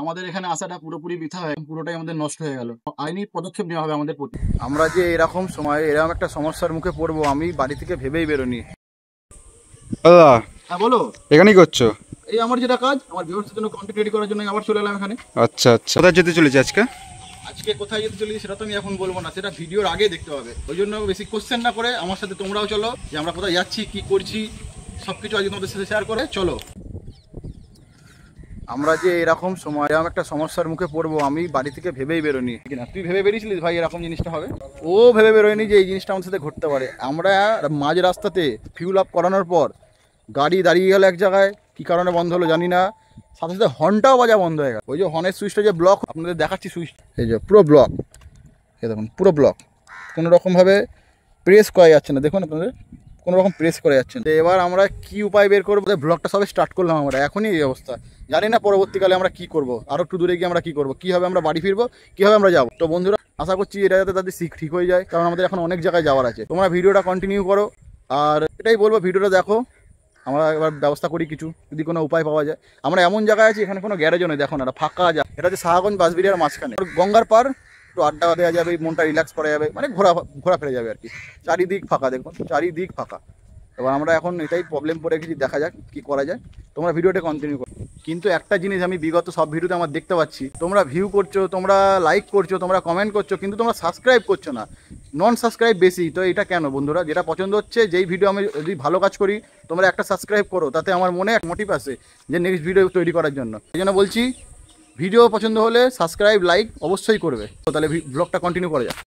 আমাদের এখানে আসাটা পুরোপুরি বৃথা হয়ে পুরোটাই আমাদের নষ্ট হয়ে গেল। আইনি পদক্ষেপ নেওয়া হবে আমাদের প্রতি। আমরা যে এরকম সময় এরকম একটা সমস্যার মুখে পড়বো আমি বাড়ি থেকে ভেবেই বেরোনি। দাদা হ্যাঁ বলো। এখানেই করছো? এই আমার যেটা কাজ, আমার ভিউয়ার্সদের জন্য কন্টেন্ট রেডি করার জন্য আবার চলে এলাম এখানে। আচ্ছা আচ্ছা, কোথায় যেতে চলেছি আজকে? আজকে কোথায় যেতে চলেছি সেটা তো আমি এখন বলবো না, সেটা ভিডিওর আগে দেখতে হবে। ওই জন্য বেশি কোশ্চেন না করে আমার সাথে তোমরাও চলো, যে আমরা কোথায় যাচ্ছি, কি করছি, সবকিছু আজকে তোমাদের সাথে শেয়ার করে চলো। আমরা যে এরকম সময় এরকম একটা সমস্যার মুখে পড়বো আমি বাড়ি থেকে ভেবেই বেরোনি। কিনা তুই ভেবে বেরিয়েছিলিস ভাই এরকম জিনিসটা হবে? ও ভেবে বেরোয়নি যে এই জিনিসটা আমাদের সাথে ঘটতে পারে। আমরা মাঝ রাস্তাতে ফিউল আপ করানোর পর গাড়ি দাঁড়িয়ে গেল এক জায়গায়, কী কারণে বন্ধ হলো জানি না, সাথে সাথে হর্নটাও বাজা বন্ধ হয়ে গেল। ওই যে হর্নের সুইচটা যে ব্লক, আপনাদের দেখাচ্ছি সুইচ, এই যে পুরো ব্লক, এই দেখুন পুরো ব্লক, কোনো রকমভাবে প্রেস করা যাচ্ছে না। দেখুন আপনাদের কোনো রকম প্রেস করা যাচ্ছে না। এবার আমরা কি উপায় বের করবো? ব্লগটা সবে স্টার্ট করলাম আমরা, এখনই এই অবস্থা। জানি না পরবর্তীকালে আমরা কি করব, আরও একটু দূরে গিয়ে আমরা কি করব, কীভাবে আমরা বাড়ি ফিরবো, কীভাবে আমরা যাবো। তো বন্ধুরা আশা করছি এটা যাতে তাদের ঠিক হয়ে যায়, কারণ আমাদের এখন অনেক জায়গায় যাওয়ার আছে। তোমরা ভিডিওটা কন্টিনিউ করো, আর এটাই বলবো ভিডিওটা দেখো, আমরা এবার ব্যবস্থা করি কিছু, যদি কোনো উপায় পাওয়া যায়। আমরা এমন জায়গায় আছি এখানে কোনো গ্যারেজও নেই, দেখো না, এটা ফাঁকা যা। এটা হচ্ছে শাহগঞ্জ বাঁশবেড়িয়ার মাঝখানে, গঙ্গার পার, একটু আড্ডা দেওয়া যাবে, মনটা রিল্যাক্স করা যাবে, মানে ঘোরা ফেরা যাবে আর কি। চারিদিক ফাঁকা, দেখুন চারিদিক ফাঁকা। এবার আমরা এখন এটাই প্রবলেম পড়ে গেছি, দেখা যাক কি করা যায়। তোমরা ভিডিওটা কন্টিনিউ করো। কিন্তু একটা জিনিস আমি বিগত সব ভিডিওতে আমার দেখতে পাচ্ছি, তোমরা ভিউ করছো, তোমরা লাইক করছো, তোমরা কমেন্ট করছো, কিন্তু তোমরা সাবস্ক্রাইব করছো না, নন সাবস্ক্রাইব বেশি। তো এটা কেন বন্ধুরা? যেটা পছন্দ হচ্ছে, যেই ভিডিও আমি যদি ভালো কাজ করি, তোমরা একটা সাবস্ক্রাইব করো, তাতে আমার মনে এক মোটিভ আসে যে নেক্সট ভিডিও তৈরি করার জন্য। এই জন্য বলছি, ভিডিও পছন্দ হলে সাবস্ক্রাইব লাইক অবশ্যই করবে। তো তাহলে ব্লগটা কন্টিনিউ করা যাক।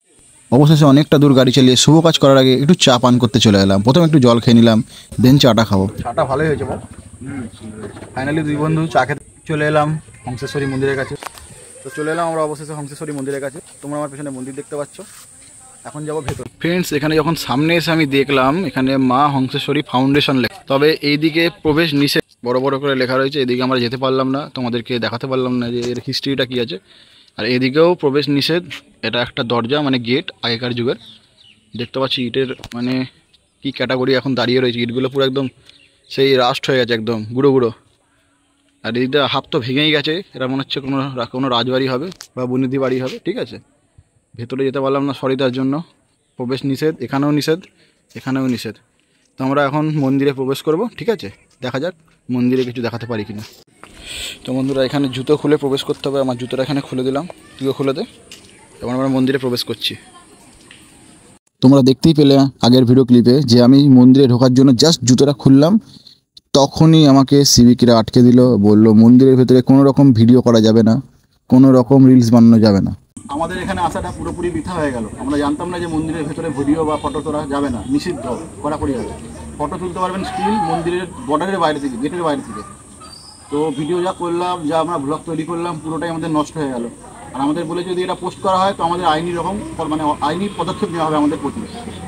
অবশেষে অনেকটা দূর গাড়ি চালিয়ে শুভ কাজ করার আগে একটু চা পান করতে চলে এলাম। প্রথমে একটু জল খেয়ে নিলাম, দেন চাটা খাবো। চাটা ভালোই হয়েছে বল। ফাইনালি দুই বন্ধু চা খেতে চলে এলাম হংসেশ্বরী মন্দিরের কাছে। তো চলে এলাম আমরা অবশেষে হংসেশ্বরী মন্দিরের কাছে। তোমরা আমার পেছনে মন্দির দেখতে পাচ্ছ, এখন যাবো ভেতর। ফ্রেন্ডস, এখানে যখন সামনে এসে আমি দেখলাম এখানে মা হংসেশ্বরী ফাউন্ডেশন লেখা, তবে এইদিকে প্রবেশ নিষেধ বড় বড় করে লেখা রয়েছে। এদিকে আমরা যেতে পারলাম না, তোমাদেরকে দেখাতে পারলাম না যে এর হিস্ট্রিটা কী আছে। আর এদিকেও প্রবেশ নিষেধ, এটা একটা দরজা মানে গেট আগেকার যুগের। দেখতে পাচ্ছি ইটের মানে কি ক্যাটাগরি এখন দাঁড়িয়ে রয়েছে, ইটগুলো পুরো একদম সেই রাস্ট হয়ে গেছে, একদম গুঁড়ো গুঁড়ো। আর এদিকটা হাফ তো ভেঙেই গেছে, এটা মনে হচ্ছে কোনো রাজবাড়ি হবে বা বনিদি বাড়ি হবে। ঠিক আছে, ভেতরে যেতে পারলাম না সরি, তার জন্য প্রবেশ নিষেধ, এখানেও নিষেধ, এখানেও নিষেধ। তো আমরা এখন মন্দিরে প্রবেশ করব। ঠিক আছে, দেখা যাক মন্দিরে কিছু দেখাতে পারি কিনা। তো বন্ধুরা এখানে জুতো খুলে প্রবেশ করতে হবে, আমার জুতোটা এখানে খুলে দিলাম, তুইও খুলে দে। এবার আমরা মন্দিরে প্রবেশ করছি। তোমরা দেখতেই পেলে আগের ভিডিও ক্লিপে যে আমি মন্দিরে ঢোকার জন্য জাস্ট জুতোটা খুললাম, তখনই আমাকে সিভিকরা আটকে দিল, বলল মন্দিরের ভেতরে কোনো রকম ভিডিও করা যাবে না, কোনো রকম রিলস বানানো যাবে না। আমাদের এখানে আসাটা পুরোপুরি বৃথা হয়ে গেল। আমরা জানতাম না যে মন্দিরের ভেতরে ভিডিও বা ফটো তোলা যাবে না, নিষিদ্ধ, কড়াকড়ি হবে। ফটো তুলতে পারবেন স্টিল মন্দিরের বর্ডারের বাইরে থেকে, গেটের বাইরে থেকে। তো ভিডিও যা করলাম, যা আমরা ব্লগ তৈরি করলাম, পুরোটাই আমাদের নষ্ট হয়ে গেল। আর আমাদের বলে যদি এটা পোস্ট করা হয় তো আমাদের আইনি রকম মানে আইনি পদক্ষেপ নেওয়া হবে আমাদের প্রতি।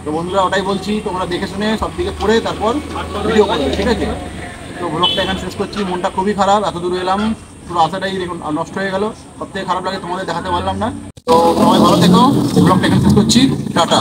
তো বন্ধুরা ওটাই বলছি, তোমরা দেখে শুনে সব দিকে পড়ে তারপর ভিডিও করবে, ঠিক আছে? তো ব্লগটা এখানে শেষ করছি। মনটা খুবই খারাপ, এত দূর এলাম, পুরো আশাটাই দেখুন নষ্ট হয়ে গেল। সব থেকে খারাপ লাগে তোমাদের দেখাতে পারলাম না। তো সবাই ভালো থেকো, ব্লগটা এখানে শেষ করছি, টাটা।